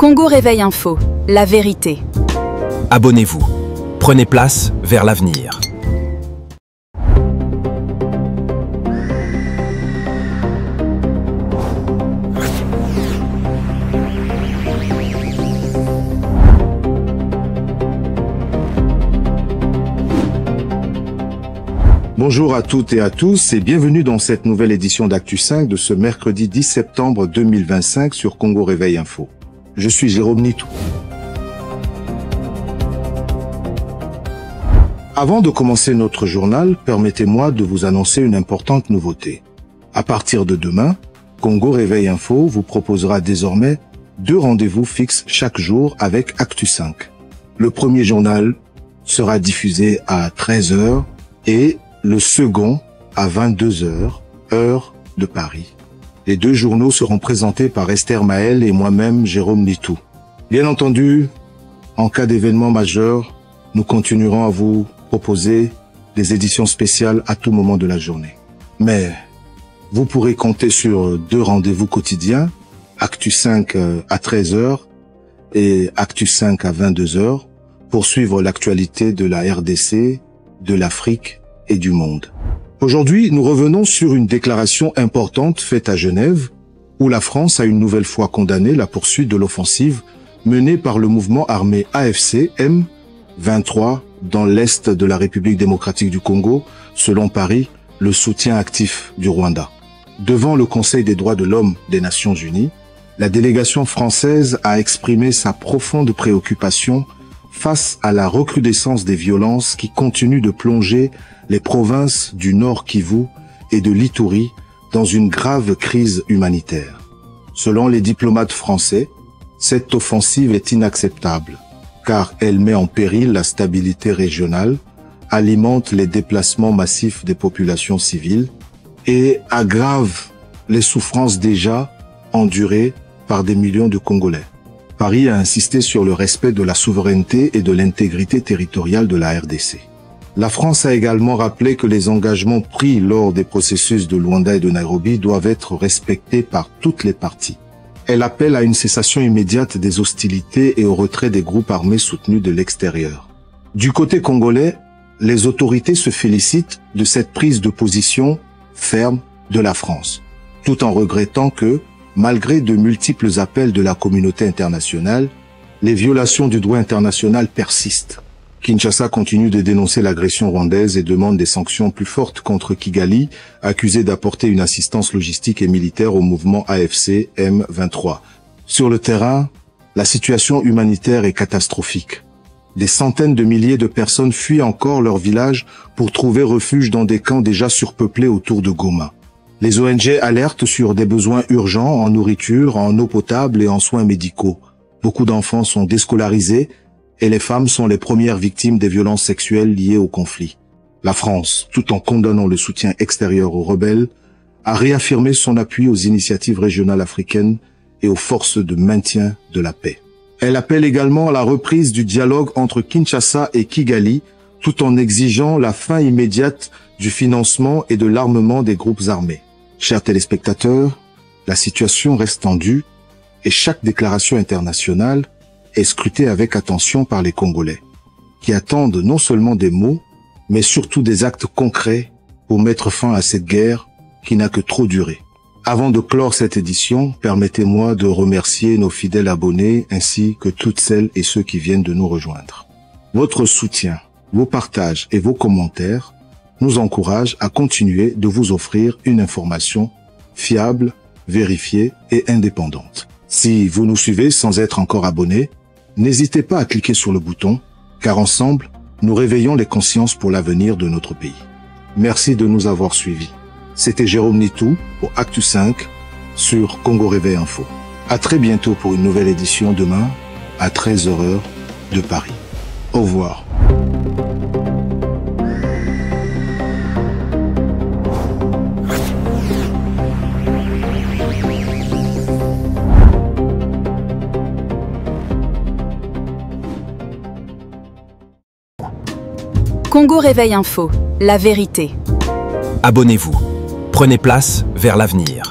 Congo Réveil Info, la vérité. Abonnez-vous. Prenez place vers l'avenir. Bonjour à toutes et à tous et bienvenue dans cette nouvelle édition d'Actu 5 de ce mercredi 10 septembre 2025 sur Congo Réveil Info. Je suis Jérôme Nitou. Avant de commencer notre journal, permettez-moi de vous annoncer une importante nouveauté. À partir de demain, Congo Réveil Info vous proposera désormais 2 rendez-vous fixes chaque jour avec Actu 5. Le premier journal sera diffusé à 13h et le second à 22h, heure de Paris. Les 2 journaux seront présentés par Esther Maël et moi-même Jérôme Nitou. Bien entendu, en cas d'événement majeur, nous continuerons à vous proposer des éditions spéciales à tout moment de la journée. Mais vous pourrez compter sur 2 rendez-vous quotidiens, Actu 5 à 13h et Actu 5 à 22h, pour suivre l'actualité de la RDC, de l'Afrique et du monde. Aujourd'hui, nous revenons sur une déclaration importante faite à Genève, où la France a une nouvelle fois condamné la poursuite de l'offensive menée par le mouvement armé AFC M23 dans l'est de la République démocratique du Congo, selon Paris, le soutien actif du Rwanda. Devant le Conseil des droits de l'homme des Nations Unies, la délégation française a exprimé sa profonde préoccupation face à la recrudescence des violences qui continuent de plonger les provinces du Nord Kivu et de l'Ituri dans une grave crise humanitaire. Selon les diplomates français, cette offensive est inacceptable, car elle met en péril la stabilité régionale, alimente les déplacements massifs des populations civiles et aggrave les souffrances déjà endurées par des millions de Congolais. Paris a insisté sur le respect de la souveraineté et de l'intégrité territoriale de la RDC. La France a également rappelé que les engagements pris lors des processus de Luanda et de Nairobi doivent être respectés par toutes les parties. Elle appelle à une cessation immédiate des hostilités et au retrait des groupes armés soutenus de l'extérieur. Du côté congolais, les autorités se félicitent de cette prise de position ferme de la France, tout en regrettant que, malgré de multiples appels de la communauté internationale, les violations du droit international persistent. Kinshasa continue de dénoncer l'agression rwandaise et demande des sanctions plus fortes contre Kigali, accusé d'apporter une assistance logistique et militaire au mouvement AFC M23. Sur le terrain, la situation humanitaire est catastrophique. Des centaines de milliers de personnes fuient encore leur village pour trouver refuge dans des camps déjà surpeuplés autour de Goma. Les ONG alertent sur des besoins urgents en nourriture, en eau potable et en soins médicaux. Beaucoup d'enfants sont déscolarisés et les femmes sont les premières victimes des violences sexuelles liées au conflit. La France, tout en condamnant le soutien extérieur aux rebelles, a réaffirmé son appui aux initiatives régionales africaines et aux forces de maintien de la paix. Elle appelle également à la reprise du dialogue entre Kinshasa et Kigali, tout en exigeant la fin immédiate du financement et de l'armement des groupes armés. Chers téléspectateurs, la situation reste tendue et chaque déclaration internationale est scrutée avec attention par les Congolais, qui attendent non seulement des mots, mais surtout des actes concrets pour mettre fin à cette guerre qui n'a que trop duré. Avant de clore cette édition, permettez-moi de remercier nos fidèles abonnés ainsi que toutes celles et ceux qui viennent de nous rejoindre. Votre soutien, vos partages et vos commentaires nous encouragent à continuer de vous offrir une information fiable, vérifiée et indépendante. Si vous nous suivez sans être encore abonné, n'hésitez pas à cliquer sur le bouton, car ensemble, nous réveillons les consciences pour l'avenir de notre pays. Merci de nous avoir suivis. C'était Jérôme Nitou pour Actu 5 sur Congo Réveil Info. À très bientôt pour une nouvelle édition demain à 13h de Paris. Au revoir. Congo Réveil Info, la vérité. Abonnez-vous. Prenez place vers l'avenir.